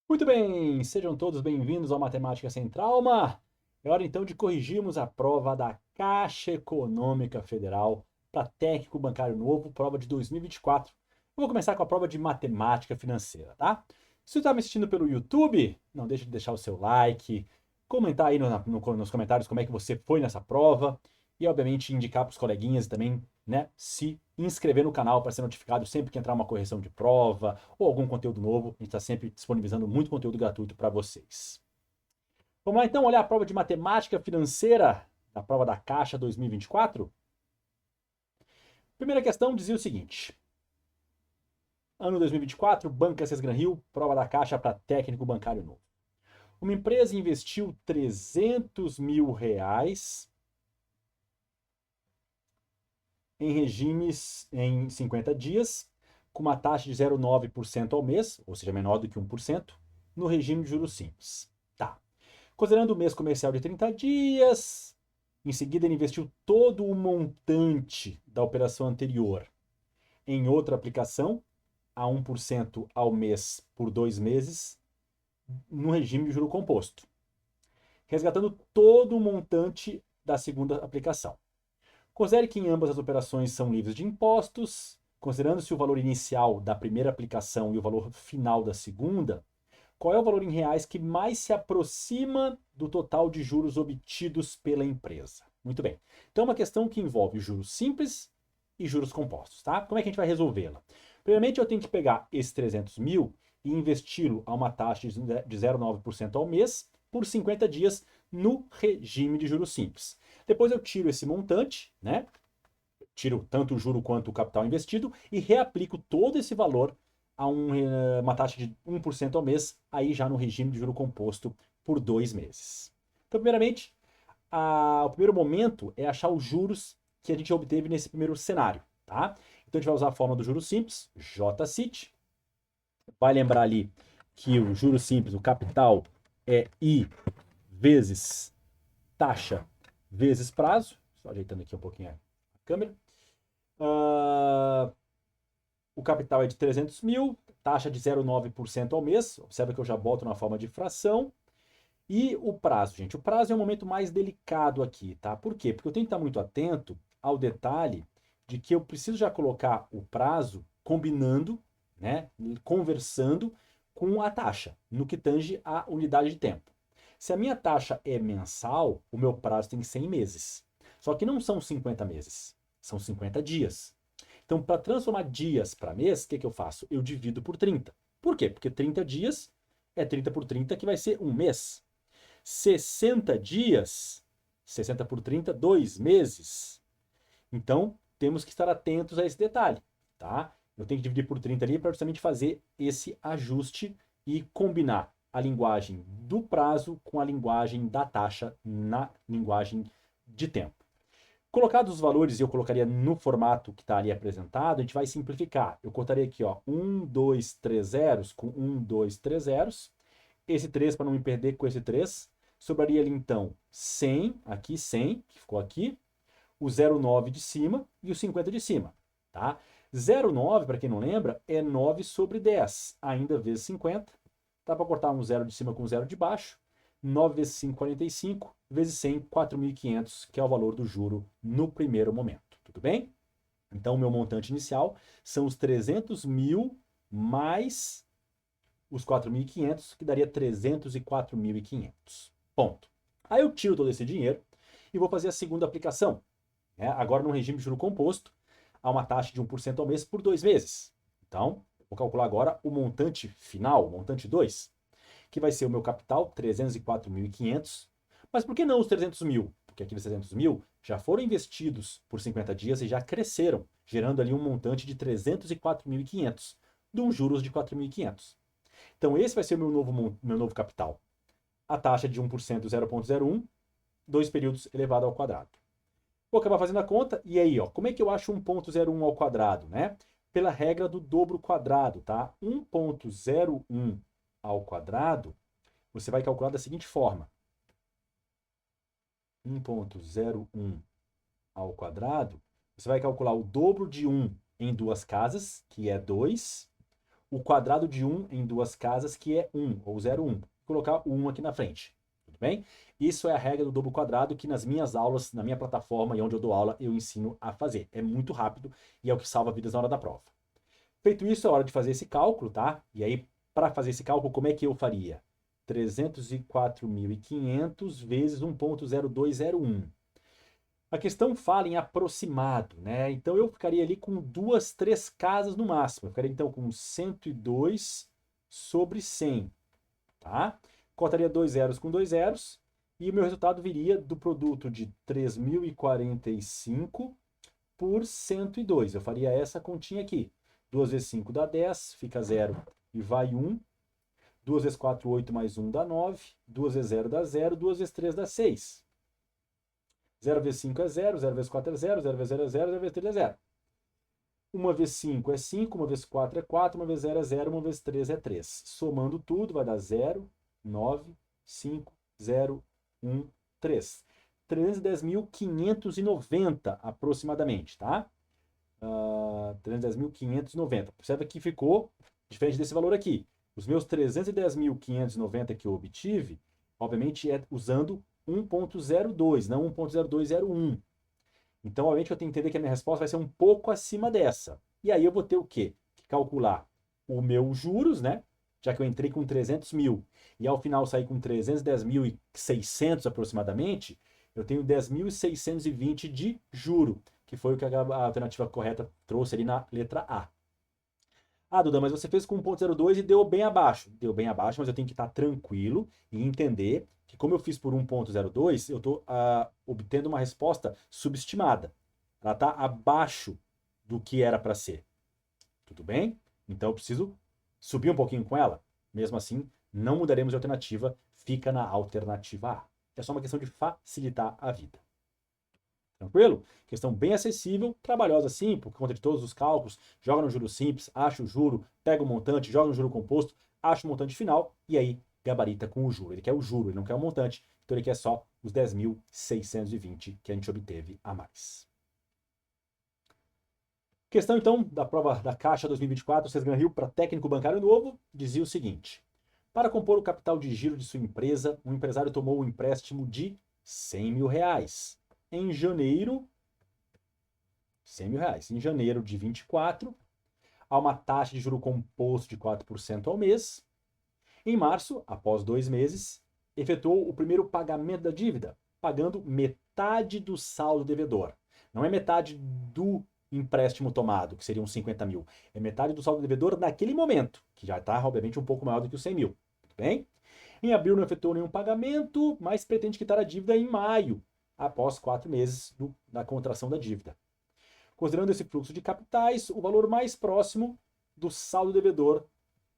Muito bem, sejam todos bem-vindos ao Matemática Sem Trauma. É hora então de corrigirmos a prova da Caixa Econômica Federal para técnico bancário novo, prova de 2024. Eu vou começar com a prova de matemática financeira, tá? Se você está me assistindo pelo YouTube, não deixe de deixar o seu like, comentar aí nos comentários como é que você foi nessa prova e, obviamente, indicar para os coleguinhas e também, né, se inscrever no canal para ser notificado sempre que entrar uma correção de prova ou algum conteúdo novo. A gente está sempre disponibilizando muito conteúdo gratuito para vocês. Vamos lá então olhar a prova de matemática financeira da prova da Caixa 2024. Primeira questão dizia o seguinte: ano 2024, Banco Access Gran Rio, prova da Caixa para técnico bancário novo. Uma empresa investiu R$ 300.000 em regimes em 50 dias, com uma taxa de 0,9% ao mês, ou seja, menor do que 1%, no regime de juros simples. Tá. Considerando o mês comercial de 30 dias, em seguida ele investiu todo o montante da operação anterior em outra aplicação, a 1% ao mês por 2 meses, no regime de juro composto, resgatando todo o montante da segunda aplicação. Considere que em ambas as operações são livres de impostos, considerando-se o valor inicial da primeira aplicação e o valor final da segunda, qual é o valor em reais que mais se aproxima do total de juros obtidos pela empresa? Muito bem. Então, é uma questão que envolve juros simples e juros compostos, tá? Como é que a gente vai resolvê-la? Primeiramente, eu tenho que pegar esses 300 mil e investi-lo a uma taxa de 0,9% ao mês por 50 dias no regime de juros simples. Depois eu tiro esse montante, né? Tiro tanto o juro quanto o capital investido e reaplico todo esse valor a uma taxa de 1% ao mês, aí já no regime de juro composto por 2 meses. Então, primeiramente, o primeiro momento é achar os juros que a gente obteve nesse primeiro cenário, tá? Então, a gente vai usar a forma do juro simples, JCIT. Vai lembrar ali que o juro simples, o capital, é I vezes taxa vezes prazo. Só ajeitando aqui um pouquinho a câmera. Uh, o capital é de 300 mil, taxa de 0,9% ao mês. Observa que eu já boto na forma de fração. E o prazo, gente. O prazo é o momento mais delicado aqui, tá? Por quê? Porque eu tenho que estar muito atento ao detalhe de que eu preciso já colocar o prazo combinando, né? Conversando com a taxa, no que tange a unidade de tempo. Se a minha taxa é mensal, o meu prazo tem que ser em meses. Só que não são 50 meses, são 50 dias. Então, para transformar dias para mês, o que eu faço? Eu divido por 30. Por quê? Porque 30 dias é 30 por 30, que vai ser um mês. 60 dias, 60 por 30, 2 meses. Então, temos que estar atentos a esse detalhe, tá? Eu tenho que dividir por 30 ali para justamente fazer esse ajuste e combinar a linguagem do prazo com a linguagem da taxa na linguagem de tempo. Colocados os valores, eu colocaria no formato que está ali apresentado, a gente vai simplificar. Eu cortaria aqui, ó, 1, 2, 3 zeros com 1, 2, 3 zeros. Esse 3 para não me perder com esse 3. Sobraria ali então 100, aqui 100, que ficou aqui, o 0,9 de cima e o 50 de cima, tá? 0,9, para quem não lembra, é 9 sobre 10, ainda vezes 50. Dá para cortar um 0 de cima com um 0 de baixo. 9 vezes 5, 45, vezes 100, 4.500, que é o valor do juro no primeiro momento, tudo bem? Então, o meu montante inicial são os 300 mil mais os 4.500, que daria 304.500. Ponto. Aí eu tiro todo esse dinheiro e vou fazer a segunda aplicação, né? Agora no regime de juro composto, a uma taxa de 1% ao mês por 2 meses. Então, vou calcular agora o montante final, o montante 2, que vai ser o meu capital, 304.500. Mas por que não os 300 mil? Porque aqueles 300 mil já foram investidos por 50 dias e já cresceram, gerando ali um montante de 304.500, de um juros de 4.500. Então, esse vai ser o meu novo capital. A taxa de 1%, 0,01, 2 períodos elevado ao quadrado. Vou acabar fazendo a conta, e aí, ó, como é que eu acho 1,01 ao quadrado, né? Pela regra do dobro quadrado, tá? 1,01 ao quadrado, você vai calcular da seguinte forma. 1,01 ao quadrado, você vai calcular o dobro de 1 em duas casas, que é 2, o quadrado de 1 em duas casas, que é 1, ou 0,1. Vou colocar o 1 aqui na frente, tudo bem? Isso é a regra do dobro quadrado que nas minhas aulas, na minha plataforma e onde eu dou aula, eu ensino a fazer. É muito rápido e é o que salva vidas na hora da prova. Feito isso, é hora de fazer esse cálculo, tá? E aí, para fazer esse cálculo, como é que eu faria? 304.500 vezes 1,0201. A questão fala em aproximado, né? Então eu ficaria ali com 2, 3 casas no máximo. Eu ficaria então com 102 sobre 100, tá? Cortaria 2 zeros com 2 zeros e o meu resultado viria do produto de 3.045 por 102. Eu faria essa continha aqui. 2 vezes 5 dá 10, fica 0 e vai 1. 2 vezes 4, 8, mais 1 dá 9. 2 vezes 0 dá 0. 2 vezes 3 dá 6. 0 vezes 5 é 0, 0 vezes 4 é 0, 0 vezes 0 é 0, 0 vezes 3 é 0. 1 vezes 5 é 5, 1 vezes 4 é 4, 1 vezes 0 é 0, 1 vezes 3 é 3. Somando tudo vai dar 0, 9, 5, 0, 1, 3. 310.590 aproximadamente, tá? 310.590. Observa que ficou diferente desse valor aqui. Os meus 310.590 que eu obtive, obviamente é usando 1.02, não 1.0201. Então, obviamente, eu tenho que entender que a minha resposta vai ser um pouco acima dessa. E aí eu vou ter o quê? Que calcular o meu juros, né? Já que eu entrei com 300 mil e ao final saí com 310.600 aproximadamente, eu tenho 10.620 de juro, que foi o que a alternativa correta trouxe ali na letra A. Ah, Duda, mas você fez com 1.02 e deu bem abaixo. Deu bem abaixo, mas eu tenho que estar tranquilo e entender que como eu fiz por 1.02, eu estou obtendo uma resposta subestimada. Ela está abaixo do que era para ser. Tudo bem? Então eu preciso subir um pouquinho com ela. Mesmo assim, não mudaremos de alternativa, fica na alternativa A. É só uma questão de facilitar a vida. Tranquilo? Questão bem acessível, trabalhosa sim, por conta de todos os cálculos. Joga no juro simples, acha o juro, pega o montante, joga no juro composto, acha o montante final e aí gabarita com o juro. Ele quer o juro, ele não quer o montante, então ele quer só os 10.620 que a gente obteve a mais. Questão então da prova da Caixa 2024, Sesgan Rio para técnico bancário novo, dizia o seguinte: para compor o capital de giro de sua empresa, um empresário tomou um empréstimo de R$100 mil. Em janeiro, R$100 mil. Em janeiro de 24, há uma taxa de juro composto de 4% ao mês. Em março, após 2 meses, efetuou o primeiro pagamento da dívida, pagando metade do saldo devedor. Não é metade do empréstimo tomado, que seriam 50 mil. É metade do saldo devedor naquele momento, que já está, obviamente, um pouco maior do que os 100 mil. Tudo bem? Em abril não efetuou nenhum pagamento, mas pretende quitar a dívida em maio, após 4 meses da contração da dívida. Considerando esse fluxo de capitais, o valor mais próximo do saldo devedor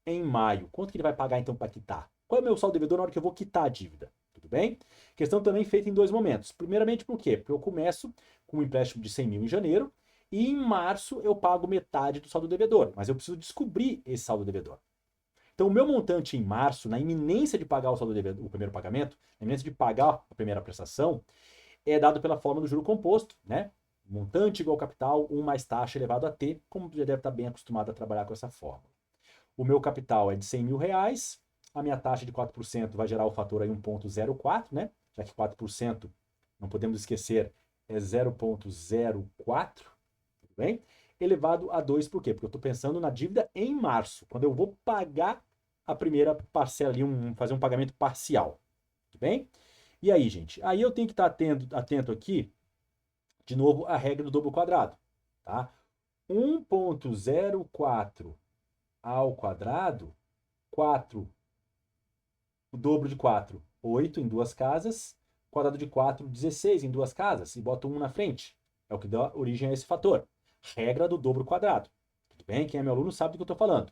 em maio. Quanto que ele vai pagar então para quitar? Qual é o meu saldo devedor na hora que eu vou quitar a dívida? Tudo bem? Questão também feita em 2 momentos. Primeiramente, por quê? Porque eu começo com um empréstimo de 100 mil em janeiro e em março eu pago metade do saldo devedor, mas eu preciso descobrir esse saldo devedor. Então, o meu montante em março, na iminência de pagar o saldo devedor, o primeiro pagamento, na iminência de pagar a primeira prestação, é dado pela forma do juro composto, né? Montante igual capital, 1 mais taxa elevado a T, como já deve estar bem acostumado a trabalhar com essa forma. O meu capital é de R$100 mil, a minha taxa de 4% vai gerar o fator aí 1.04, né? Já que 4%, não podemos esquecer, é 0.04, tudo bem? Elevado a 2, por quê? Porque eu estou pensando na dívida em março, quando eu vou pagar a primeira parcela ali, fazer um pagamento parcial, tudo bem? E aí, gente? Aí eu tenho que estar atento aqui, de novo, à regra do dobro quadrado, tá? 1.04 ao quadrado, 4, o dobro de 4, 8 em duas casas, quadrado de 4, 16 em duas casas, e boto 1 na frente. É o que dá origem a esse fator. Regra do dobro quadrado. Tudo bem? Quem é meu aluno sabe do que eu estou falando.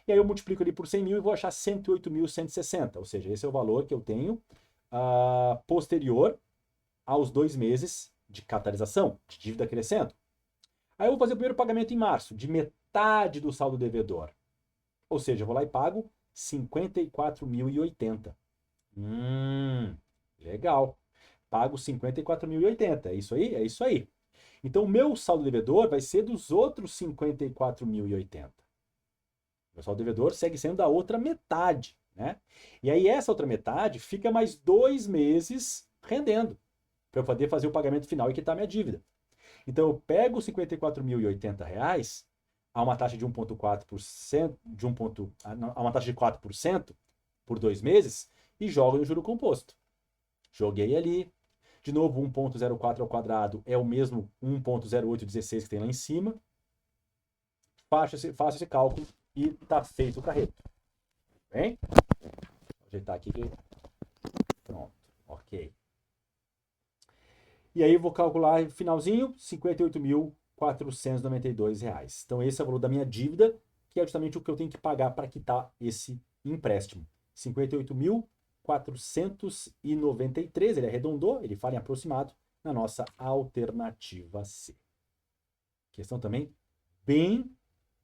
E aí eu multiplico ali por 100 mil e vou achar 108.160, ou seja, esse é o valor que eu tenho posterior aos 2 meses de capitalização, de dívida crescendo. Aí eu vou fazer o primeiro pagamento em março, de metade do saldo devedor. Ou seja, eu vou lá e pago 54.080. Legal. Pago 54.080. É isso aí? É isso aí. Então, o meu saldo devedor vai ser dos outros 54.080. O saldo devedor segue sendo da outra metade, né? E aí essa outra metade fica mais 2 meses rendendo, para eu poder fazer o pagamento final e quitar minha dívida. Então eu pego os R$ 54.080 a uma taxa de 1,4%, a uma taxa de 4% por 2 meses e jogo no juro composto. Joguei ali. De novo, 1,04 ao quadrado é o mesmo 1,0816 que tem lá em cima. Faço esse cálculo e está feito o carreto. Bem? Vou ajeitar aqui. Pronto. Ok. E aí eu vou calcular finalzinho, R$ 58.492. Então esse é o valor da minha dívida, que é justamente o que eu tenho que pagar para quitar esse empréstimo. 58.493, ele arredondou, ele fala em aproximado, na nossa alternativa C. Questão também bem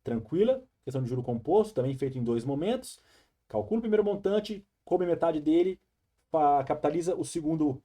tranquila, questão de juro composto, também feito em 2 momentos. Calcula o primeiro montante, come metade dele, capitaliza o segundo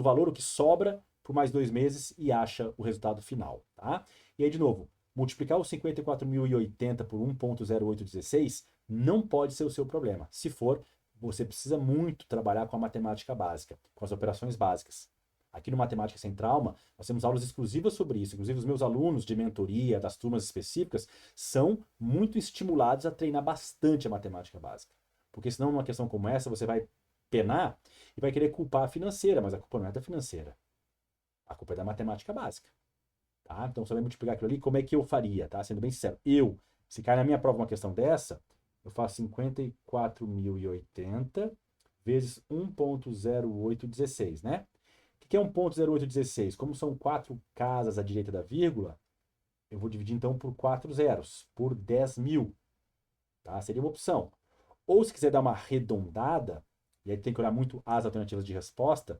valor, o que sobra, por mais 2 meses e acha o resultado final, tá? E aí, de novo, multiplicar os 54.080 por 1,0816 não pode ser o seu problema. Se for, você precisa muito trabalhar com a matemática básica, com as operações básicas. Aqui no Matemática Sem Trauma, nós temos aulas exclusivas sobre isso. Inclusive, os meus alunos de mentoria, das turmas específicas, são muito estimulados a treinar bastante a matemática básica. Porque senão, numa questão como essa, você vai penar e vai querer culpar a financeira, mas a culpa não é da financeira. A culpa é da matemática básica. Tá? Então, você vai multiplicar aquilo ali, como é que eu faria? Tá? Sendo bem sincero, se cair na minha prova uma questão dessa, eu faço 54.080 vezes 1,0816, né? O que é 1,0816? Como são 4 casas à direita da vírgula, eu vou dividir então por 4 zeros, por 10.000. Tá? Seria uma opção. Ou se quiser dar uma arredondada, e aí tem que olhar muito as alternativas de resposta,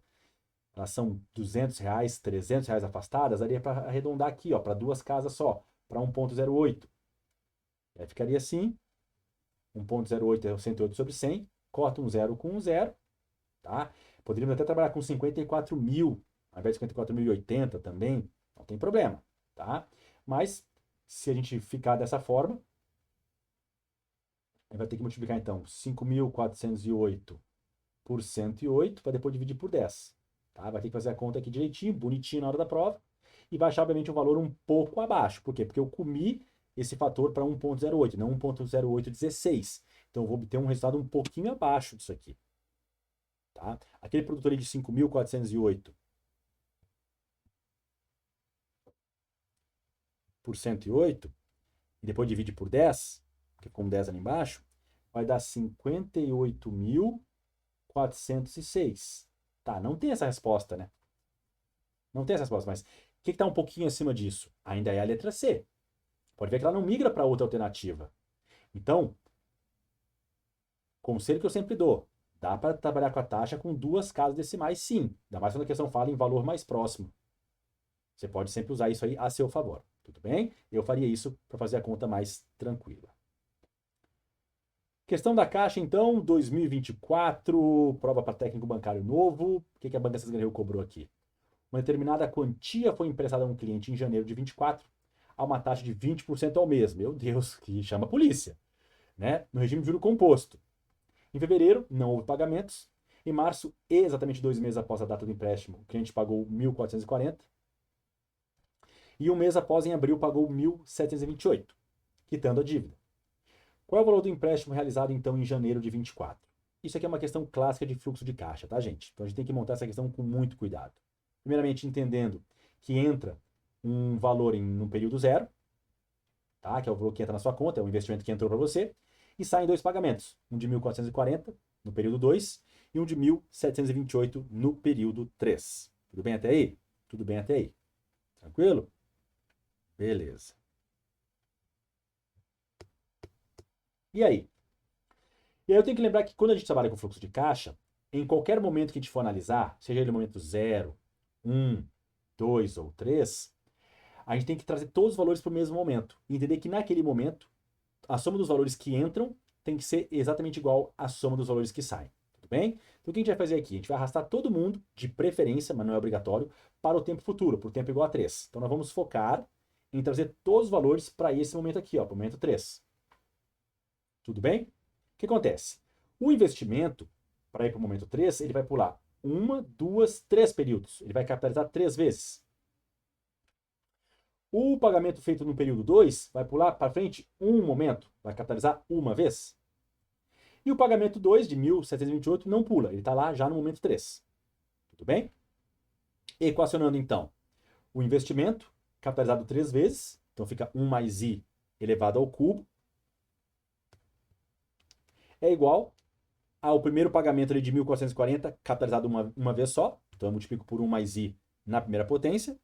elas são R$200, R$300 afastadas, daria para arredondar aqui, ó, para 2 casas só, para 1,08. Aí ficaria assim, 1,08 é 108 sobre 100, corta um zero com um zero, tá? Poderíamos até trabalhar com 54.000, ao invés de 54.080 também, não tem problema, tá? Mas, se a gente ficar dessa forma, a gente vai ter que multiplicar, então, 5.408 por 108, para depois dividir por 10. Tá? Vai ter que fazer a conta aqui direitinho, bonitinho na hora da prova, e vai achar, obviamente, um valor um pouco abaixo. Por quê? Porque eu comi esse fator para 1,08, não 1,0816. Então, eu vou obter um resultado um pouquinho abaixo disso aqui. Tá? Aquele produto ali de 5.408 por 108, e depois divide por 10, porque ficou um 10 ali embaixo, vai dar 58.406. Tá, não tem essa resposta, né? Não tem essa resposta, mas o que está um pouquinho acima disso? Ainda é a letra C. Pode ver que ela não migra para outra alternativa. Então, conselho que eu sempre dou, dá para trabalhar com a taxa com 2 casas decimais, sim. Ainda mais quando a questão fala em valor mais próximo. Você pode sempre usar isso aí a seu favor. Tudo bem? Eu faria isso para fazer a conta mais tranquila. Questão da Caixa, então, 2024, prova para técnico bancário novo. O que a Banca Cisne Rio cobrou aqui? Uma determinada quantia foi emprestada a um cliente em janeiro de 24 a uma taxa de 20% ao mês. Meu Deus, que chama a polícia. Né? No regime de juro composto. Em fevereiro, não houve pagamentos. Em março, exatamente 2 meses após a data do empréstimo, o cliente pagou 1.440. E um mês após, em abril, pagou 1.728, quitando a dívida. Qual é o valor do empréstimo realizado, então, em janeiro de 24? Isso aqui é uma questão clássica de fluxo de caixa, tá, gente? Então, a gente tem que montar essa questão com muito cuidado. Primeiramente, entendendo que entra um valor no período zero, tá? Que é o valor que entra na sua conta, é o investimento que entrou para você, e saem 2 pagamentos, um de 1.440 no período 2 e um de 1.728 no período 3. Tudo bem até aí? Tudo bem até aí. Tranquilo? Beleza. E aí? E aí eu tenho que lembrar que quando a gente trabalha com fluxo de caixa, em qualquer momento que a gente for analisar, seja ele o momento 0, 1, 2 ou 3, a gente tem que trazer todos os valores para o mesmo momento. E entender que naquele momento, a soma dos valores que entram tem que ser exatamente igual à soma dos valores que saem. Tudo bem? Então o que a gente vai fazer aqui? A gente vai arrastar todo mundo, de preferência, mas não é obrigatório, para o tempo futuro, para o tempo igual a 3. Então nós vamos focar em trazer todos os valores para esse momento aqui, ó, para o momento 3. Tudo bem? O que acontece? O investimento, para ir para o momento 3, ele vai pular 1, 2, 3 períodos. Ele vai capitalizar 3 vezes. O pagamento feito no período 2 vai pular para frente um momento, vai capitalizar uma vez. E o pagamento 2 de 1.728 não pula, ele está lá já no momento 3. Tudo bem? Equacionando então, o investimento capitalizado 3 vezes, então fica 1 mais i elevado ao cubo, é igual ao primeiro pagamento ali de 1.440 capitalizado uma vez só, então eu multiplico por 1 mais i na primeira potência,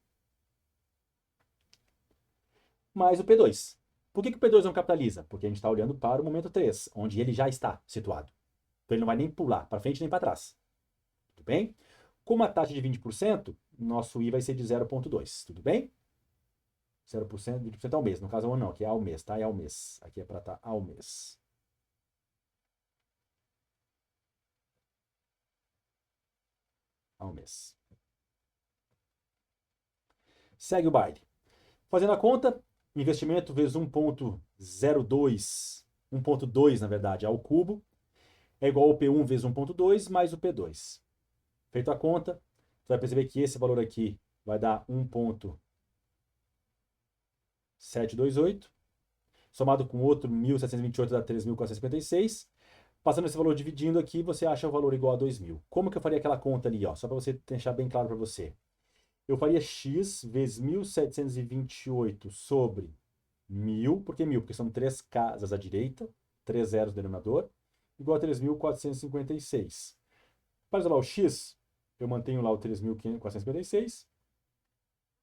mais o P2. Por que o P2 não capitaliza? Porque a gente está olhando para o momento 3, onde ele já está situado. Então ele não vai nem pular para frente nem para trás. Tudo bem? Com uma taxa de 20%, nosso I vai ser de 0,2. Tudo bem? 0%, 20% ao mês. No caso, ao ano não, aqui é ao mês, tá? É ao mês. Aqui é para estar ao mês. Ao mês. Segue o baile. Fazendo a conta, investimento vezes 1,02, 1,2 na verdade, ao cubo, é igual ao P1 vezes 1,2 mais o P2. Feito a conta, você vai perceber que esse valor aqui vai dar 1,728, somado com outro 1.728 dá 3.456. Passando esse valor dividindo aqui, você acha o valor igual a 2.000. Como que eu faria aquela conta ali, ó? Só para você deixar bem claro para você. Eu faria x vezes 1.728 sobre 1.000. Por que 1.000? Porque são 3 casas à direita, 3 zeros no denominador, igual a 3.456. Para isolar o x, eu mantenho lá o 3.456,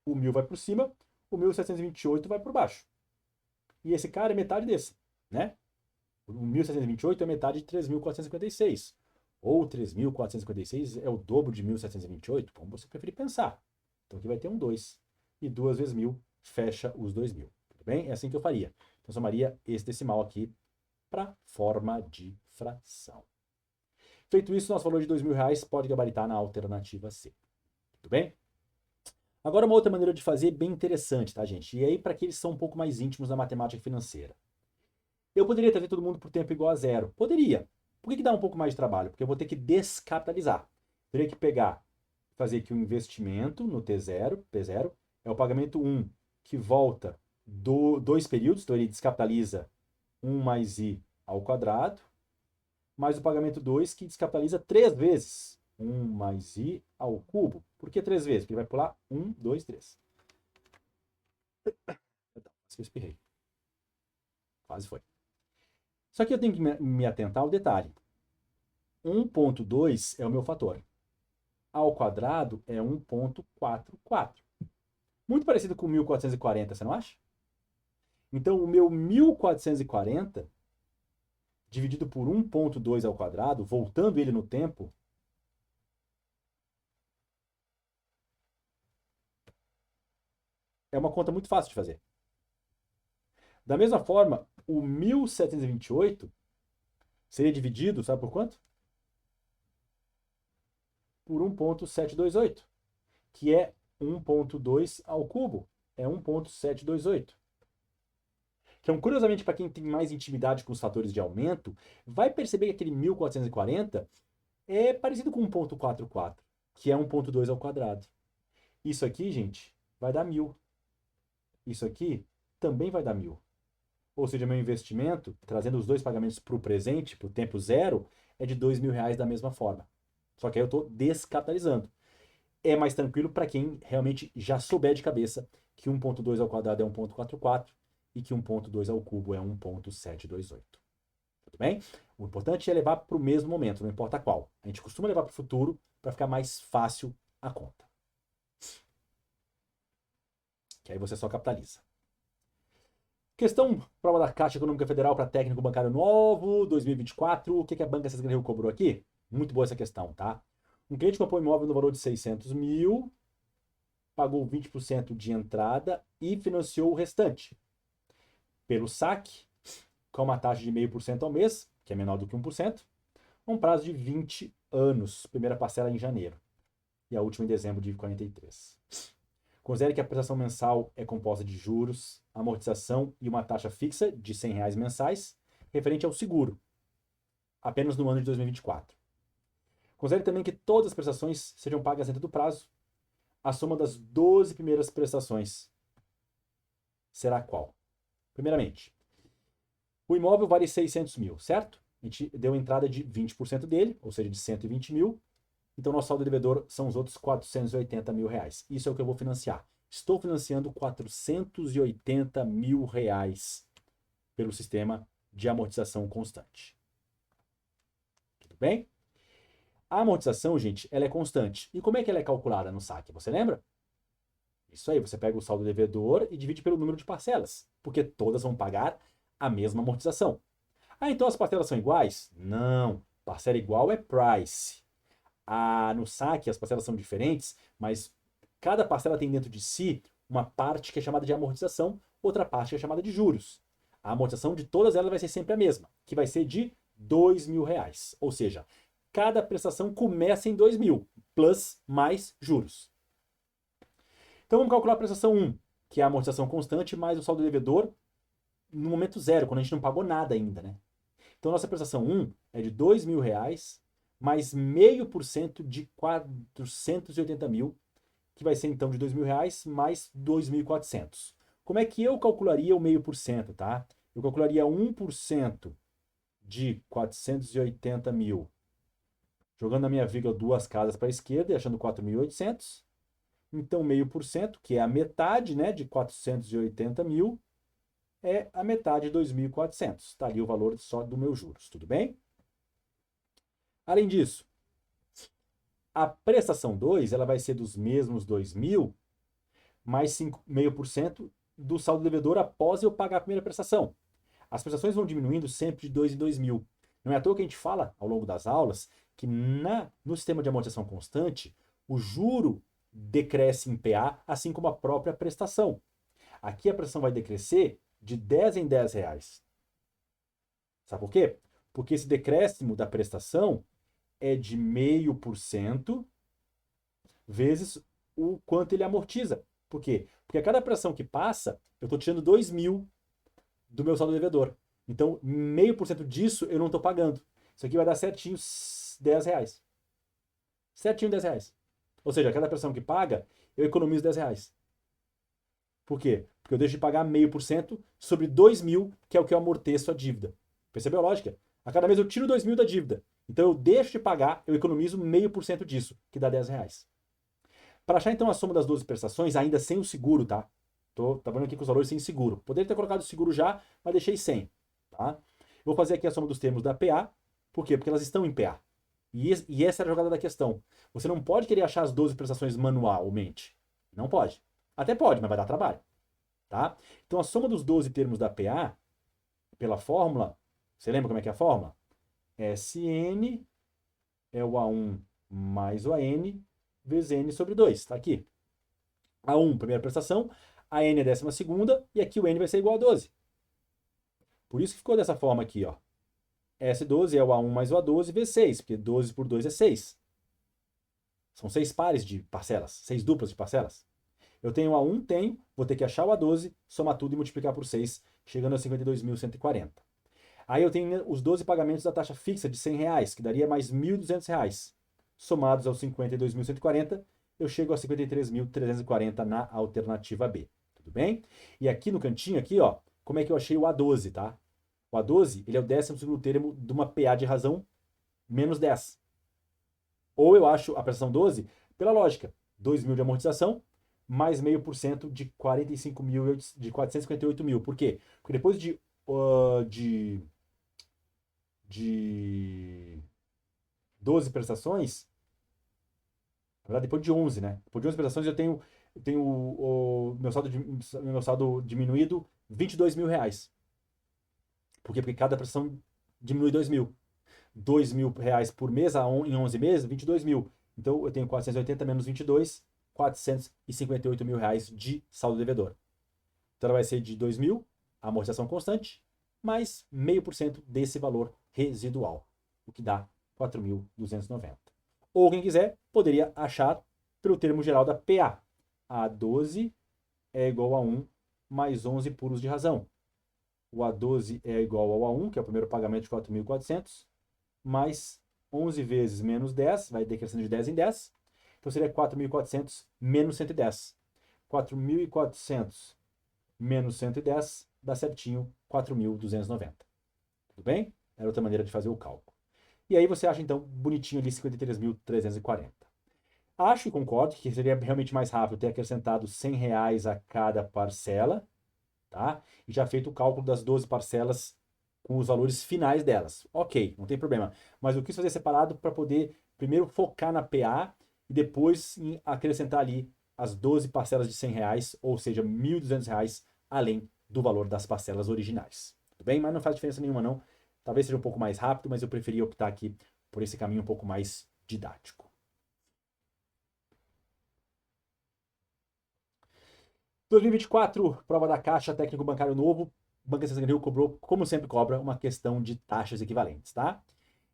o 1.000 vai por cima, o 1.728 vai por baixo. E esse cara é metade desse, né? O 1.728 é metade de 3.456. Ou 3.456 é o dobro de 1.728, como você preferir pensar. Então aqui vai ter um 2. E 2 vezes 1.000 fecha os 2.000. Tudo bem? É assim que eu faria. Então somaria esse decimal aqui para forma de fração. Feito isso, nosso valor de R$2.000 pode gabaritar na alternativa C. Tudo bem? Agora uma outra maneira de fazer bem interessante, tá, gente? E aí para aqueles que são um pouco mais íntimos da matemática financeira. Eu poderia trazer todo mundo por tempo igual a zero. Poderia. Por que dá um pouco mais de trabalho? Porque eu vou ter que descapitalizar. Teria que pegar, fazer aqui um investimento no T0, P0, é o pagamento 1, que volta 2 períodos, então ele descapitaliza 1 mais i ao quadrado, mais o pagamento 2, que descapitaliza 3 vezes 1 mais i ao cubo. Por que 3 vezes? Porque ele vai pular 1, 2, 3. Quase que eu espirrei. Quase foi. Só que eu tenho que me atentar ao detalhe. 1,2 é o meu fator. Ao quadrado é 1,44. Muito parecido com 1.440, você não acha? Então, o meu 1.440 dividido por 1,2 ao quadrado, voltando ele no tempo, é uma conta muito fácil de fazer. Da mesma forma, o 1.728 seria dividido, sabe por quanto? Por 1,728, que é 1,2 ao cubo. É 1,728. Então, curiosamente, para quem tem mais intimidade com os fatores de aumento, vai perceber que aquele 1.440 é parecido com 1,44, que é 1,2 ao quadrado. Isso aqui, gente, vai dar 1.000. Isso aqui também vai dar 1.000. Ou seja, meu investimento, trazendo os dois pagamentos para o presente, para o tempo zero, é de R$2.000 da mesma forma. Só que aí eu estou descapitalizando. É mais tranquilo para quem realmente já souber de cabeça que 1,2 ao quadrado é 1,44 e que 1,2 ao cubo é 1,728. Tudo bem? O importante é levar para o mesmo momento, não importa qual. A gente costuma levar para o futuro para ficar mais fácil a conta. Que aí você só capitaliza. Questão, prova da Caixa Econômica Federal para técnico bancário novo, 2024. O que a Banca Cidadania Rio cobrou aqui? Muito boa essa questão, tá? Um cliente comprou um imóvel no valor de 600 mil, pagou 20% de entrada e financiou o restante pelo saque, com uma taxa de 0,5% ao mês, que é menor do que 1%, um prazo de 20 anos. Primeira parcela em janeiro e a última em dezembro de 43. Considere que a prestação mensal é composta de juros, amortização e uma taxa fixa de R$100 mensais, referente ao seguro, apenas no ano de 2024. Considere também que todas as prestações sejam pagas dentro do prazo. A soma das 12 primeiras prestações será qual? Primeiramente, o imóvel vale 600 mil, certo? A gente deu entrada de 20% dele, ou seja, de 120 mil. Então, nosso saldo devedor são os outros 480 mil reais. Isso é o que eu vou financiar. Estou financiando 480 mil reais pelo sistema de amortização constante. Tudo bem? A amortização, gente, ela é constante. E como é que ela é calculada no saque? Você lembra? Isso aí, você pega o saldo devedor e divide pelo número de parcelas, porque todas vão pagar a mesma amortização. Ah, então as parcelas são iguais? Não. Parcela igual é price. No saque as parcelas são diferentes, mas cada parcela tem dentro de si uma parte que é chamada de amortização, outra parte que é chamada de juros. A amortização de todas elas vai ser sempre a mesma, que vai ser de 2 mil reais. Ou seja, cada prestação começa em 2 mil, plus mais juros. Então vamos calcular a prestação 1, que é a amortização constante, mais o saldo devedor no momento zero, quando a gente não pagou nada ainda, né? Então nossa prestação 1 é de 2 mil reais, mais 0,5% de 480 mil, que vai ser então de 2 mil reais mais 2.400. Como é que eu calcularia o 0,5%, tá? Eu calcularia 1% de 480 mil, jogando a minha vírgula duas casas para a esquerda e achando 4.800. Então 0,5%, que é a metade, né, de 480 mil, é a metade de 2.400. Está ali o valor só do meu juros, tudo bem? Além disso, a prestação 2, ela vai ser dos mesmos 2 mil, mais 0,5% do saldo devedor após eu pagar a primeira prestação. As prestações vão diminuindo sempre de 2 em 2 mil. Não é à toa que a gente fala, ao longo das aulas, que no sistema de amortização constante, o juro decresce em PA, assim como a própria prestação. Aqui a prestação vai decrescer de 10 em 10 reais. Sabe por quê? Porque esse decréscimo da prestação é de 0,5% vezes o quanto ele amortiza. Por quê? Porque a cada prestação que passa, eu estou tirando 2 mil do meu saldo devedor. Então, 0,5% disso eu não estou pagando. Isso aqui vai dar certinho 10 reais. Certinho 10 reais. Ou seja, a cada prestação que paga, eu economizo 10 reais. Por quê? Porque eu deixo de pagar 0,5% sobre 2 mil, que é o que eu amorteço a dívida. Percebeu a lógica? A cada mês eu tiro 2 mil da dívida. Então eu deixo de pagar, eu economizo 0,5% disso, que dá 10 reais. Para achar então a soma das 12 prestações, ainda sem o seguro, tá? Tô trabalhando aqui com os valores sem seguro. Poderia ter colocado o seguro já, mas deixei sem, tá? Vou fazer aqui a soma dos termos da PA. Por quê? Porque elas estão em PA. E essa era a jogada da questão. Você não pode querer achar as 12 prestações manualmente. Não pode. Até pode, mas vai dar trabalho, tá? Então a soma dos 12 termos da PA, pela fórmula, você lembra como é que é a fórmula? SN é o A1 mais o AN vezes N sobre 2, tá aqui. A1, primeira prestação, a N é a 12ª, e aqui o N vai ser igual a 12. Por isso que ficou dessa forma aqui, ó. S12 é o A1 mais o A12 vezes 6, porque 12 por 2 é 6. São 6 pares de parcelas, 6 duplas de parcelas. Eu tenho o A1, vou ter que achar o A12, somar tudo e multiplicar por 6, chegando a 52.140. Aí eu tenho os 12 pagamentos da taxa fixa de 100 reais, que daria mais 1.200 reais. Somados aos 52.140, eu chego a 53.340 na alternativa B. Tudo bem? E aqui no cantinho, aqui, ó, como é que eu achei o A12, tá? O A12, ele é o 12º termo de uma PA de razão menos 10. Ou eu acho a prestação 12, pela lógica, 2 mil de amortização, mais 0,5% de 458 mil. Por quê? Porque depois de 12 prestações, na verdade, depois de 11, né? Depois de 11 prestações, eu tenho o meu saldo diminuído 22 mil reais. Por quê? Porque cada prestação diminui 2 mil. 2 mil reais por mês em 11 meses, 22 mil. Então, eu tenho 480 menos 22, 458 mil reais de saldo devedor. Então, ela vai ser de 2 mil, a amortização constante, mais 0,5% desse valor residual, o que dá 4.290. Ou quem quiser, poderia achar pelo termo geral da PA. A 12 é igual a 1 mais 11 puros de razão. o A12 é igual ao A1, que é o primeiro pagamento de 4.400, mais 11 vezes menos 10, vai decrescendo de 10 em 10. Então seria 4.400 menos 110. 4.400 menos 110 dá certinho 4.290. Tudo bem? Era outra maneira de fazer o cálculo. E aí você acha, então, bonitinho ali 53.340. Acho e concordo que seria realmente mais rápido ter acrescentado R$ 100 a cada parcela, tá? E já feito o cálculo das 12 parcelas com os valores finais delas. Ok, não tem problema. Mas eu quis fazer separado para poder primeiro focar na PA e depois acrescentar ali as 12 parcelas de R$ 100, ou seja, R$ 1.200, além do valor das parcelas originais. Tudo bem? Mas não faz diferença nenhuma não. Talvez seja um pouco mais rápido, mas eu preferi optar aqui por esse caminho um pouco mais didático. 2024, prova da Caixa, técnico bancário novo. Banco Central Rio cobrou, como sempre cobra, uma questão de taxas equivalentes, tá?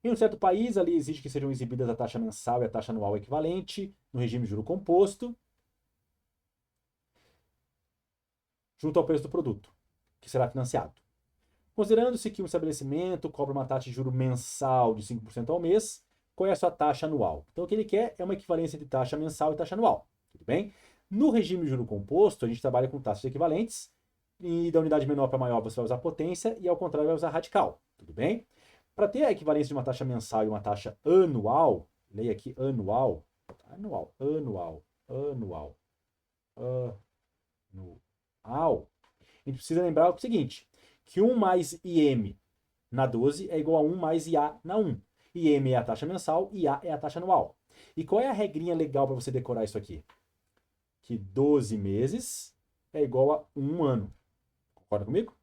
Em um certo país, ali exige que sejam exibidas a taxa mensal e a taxa anual equivalente, no regime de juro composto, junto ao preço do produto, que será financiado. Considerando-se que um estabelecimento cobra uma taxa de juro mensal de 5% ao mês, qual é a sua taxa anual? Então, o que ele quer é uma equivalência de taxa mensal e taxa anual, tudo bem? No regime de juro composto, a gente trabalha com taxas equivalentes, e da unidade menor para maior você vai usar potência, e ao contrário vai usar radical, tudo bem? Para ter a equivalência de uma taxa mensal e uma taxa anual, leia aqui anual, anual, a gente precisa lembrar o seguinte, que 1 mais IM na 12 é igual a 1 mais IA na 1. IM é a taxa mensal, IA é a taxa anual. E qual é a regrinha legal para você decorar isso aqui? Que 12 meses é igual a 1 ano. Concorda comigo?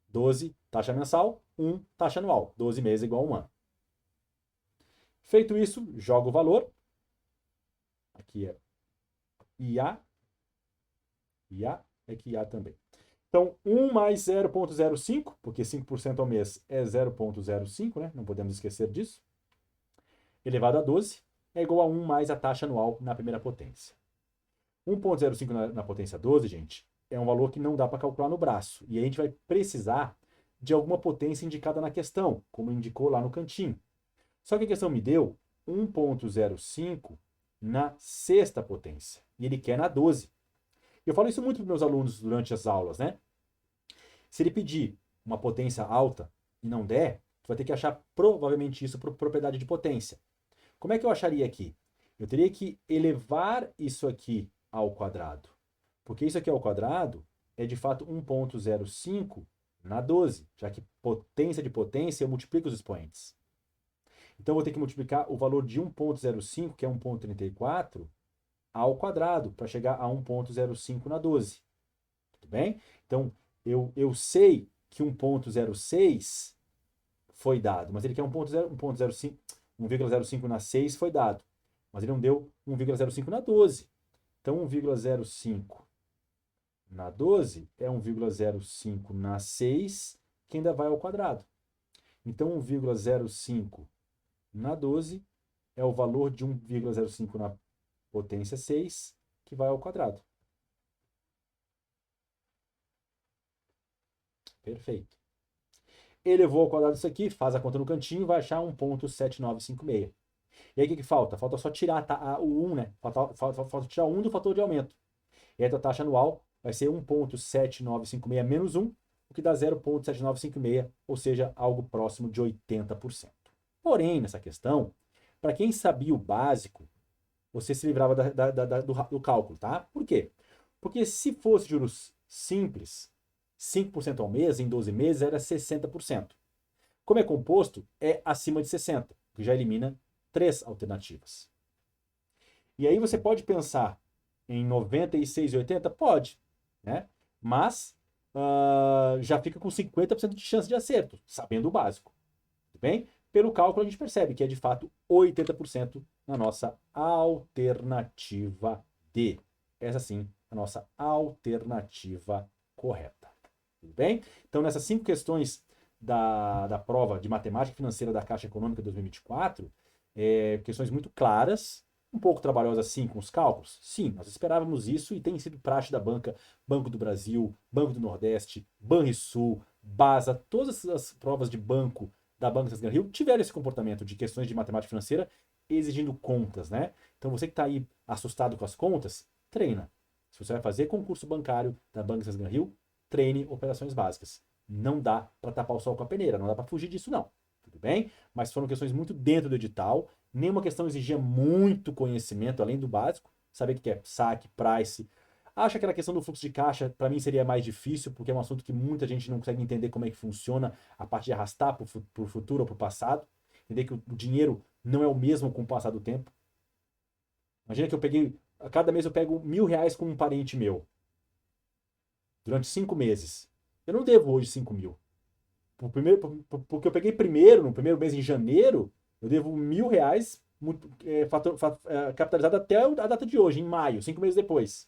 12, taxa mensal, 1, taxa anual. 12 meses é igual a 1 ano. Feito isso, joga o valor. Aqui é IA. IA é que IA também. Então, 1 mais 0,05, porque 5% ao mês é 0,05, né? Não podemos esquecer disso. Elevado a 12 é igual a 1 mais a taxa anual na primeira potência. 1,05 na potência 12, gente, é um valor que não dá para calcular no braço. E a gente vai precisar de alguma potência indicada na questão, como indicou lá no cantinho. Só que a questão me deu 1,05 na sexta potência. E ele quer na 12. Eu falo isso muito para meus alunos durante as aulas, né? Se ele pedir uma potência alta e não der, tu vai ter que achar provavelmente isso por propriedade de potência. Como é que eu acharia aqui? Eu teria que elevar isso aqui ao quadrado. Porque isso aqui ao quadrado é de fato 1,05 na 12, já que potência de potência eu multiplico os expoentes. Então eu vou ter que multiplicar o valor de 1,05, que é 1,34, ao quadrado, para chegar a 1,05 na 12. Tudo bem? Então eu sei que 1,06 foi dado, mas ele quer 1,05 na 6 foi dado, mas ele não deu 1,05 na 12. Então 1,05 na 12 é 1,05 na 6, que ainda vai ao quadrado. Então 1,05 na 12 é o valor de 1,05 na potência 6, que vai ao quadrado. Perfeito. Elevou ao quadrado isso aqui, faz a conta no cantinho e vai achar 1,7956. E aí o que falta? Falta só tirar o 1, né? Falta tirar 1 do fator de aumento. E aí a tua taxa anual vai ser 1,7956 menos 1, o que dá 0,7956, ou seja, algo próximo de 80%. Porém, nessa questão, para quem sabia o básico, você se livrava do cálculo, tá? Por quê? Porque se fosse juros simples, 5% ao mês, em 12 meses, era 60%. Como é composto, é acima de 60%, que já elimina 3 alternativas. E aí você pode pensar em 96,80? Pode, né? Mas já fica com 50% de chance de acerto, sabendo o básico. Tudo bem? Pelo cálculo a gente percebe que é de fato 80% na nossa alternativa D. Essa sim, a nossa alternativa correta. Tudo bem? Então, nessas 5 questões da prova de matemática financeira da Caixa Econômica 2024, questões muito claras, um pouco trabalhosas sim com os cálculos. Sim, nós esperávamos isso e tem sido praxe da banca, Banco do Brasil, Banco do Nordeste, Banrisul, Basa, todas as provas de banco da Banco Santander Rio tiveram esse comportamento de questões de matemática financeira exigindo contas, né? Então você que está aí assustado com as contas, treina. Se você vai fazer concurso bancário da Banco Santander Rio, treine operações básicas. Não dá para tapar o sol com a peneira, não dá para fugir disso não. Tudo bem? Mas foram questões muito dentro do edital, nenhuma questão exigia muito conhecimento além do básico, saber o que é saque, price. Acho que aquela questão do fluxo de caixa, para mim, seria mais difícil, porque é um assunto que muita gente não consegue entender como é que funciona a parte de arrastar para o futuro ou para o passado. Entender que o dinheiro não é o mesmo com o passar do tempo. Imagina que eu peguei, a cada mês eu pego R$ 1.000 com um parente meu, durante 5 meses. Eu não devo hoje 5 mil. Porque eu peguei primeiro, no primeiro mês em janeiro, eu devo R$ 1.000 capitalizado até a data de hoje, em maio, 5 meses depois.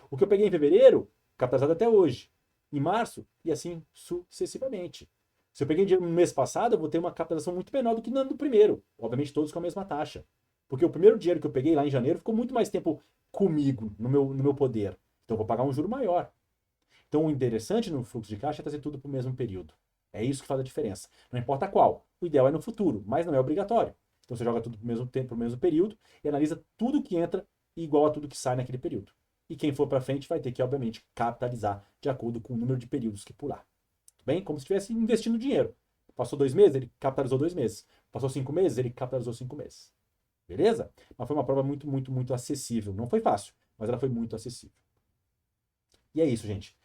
O que eu peguei em fevereiro, capitalizado até hoje. Em março, e assim sucessivamente. Se eu peguei dinheiro no mês passado, eu vou ter uma capitalização muito menor do que no primeiro. Obviamente, todos com a mesma taxa. Porque o primeiro dinheiro que eu peguei lá em janeiro ficou muito mais tempo comigo, no meu poder. Então eu vou pagar um juro maior. Então o interessante no fluxo de caixa é trazer tudo para o mesmo período. É isso que faz a diferença. Não importa qual. O ideal é no futuro, mas não é obrigatório. Então você joga tudo para o mesmo tempo, para o mesmo período, e analisa tudo que entra igual a tudo que sai naquele período. E quem for para frente vai ter que, obviamente, capitalizar de acordo com o número de períodos que pular. Tudo bem? Como se estivesse investindo dinheiro. Passou 2 meses, ele capitalizou 2 meses. Passou 5 meses, ele capitalizou 5 meses. Beleza? Mas foi uma prova muito, muito, muito acessível. Não foi fácil, mas ela foi muito acessível. E é isso, gente.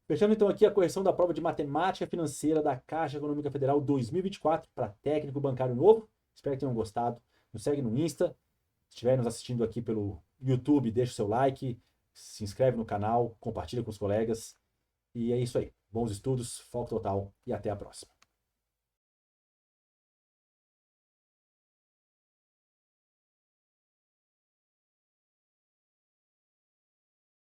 Fechando então aqui a correção da prova de matemática financeira da Caixa Econômica Federal 2024 para técnico bancário novo. Espero que tenham gostado. Nos segue no Insta. Se estiver nos assistindo aqui pelo YouTube, deixa o seu like, se inscreve no canal, compartilha com os colegas. E é isso aí. Bons estudos, foco total e até a próxima.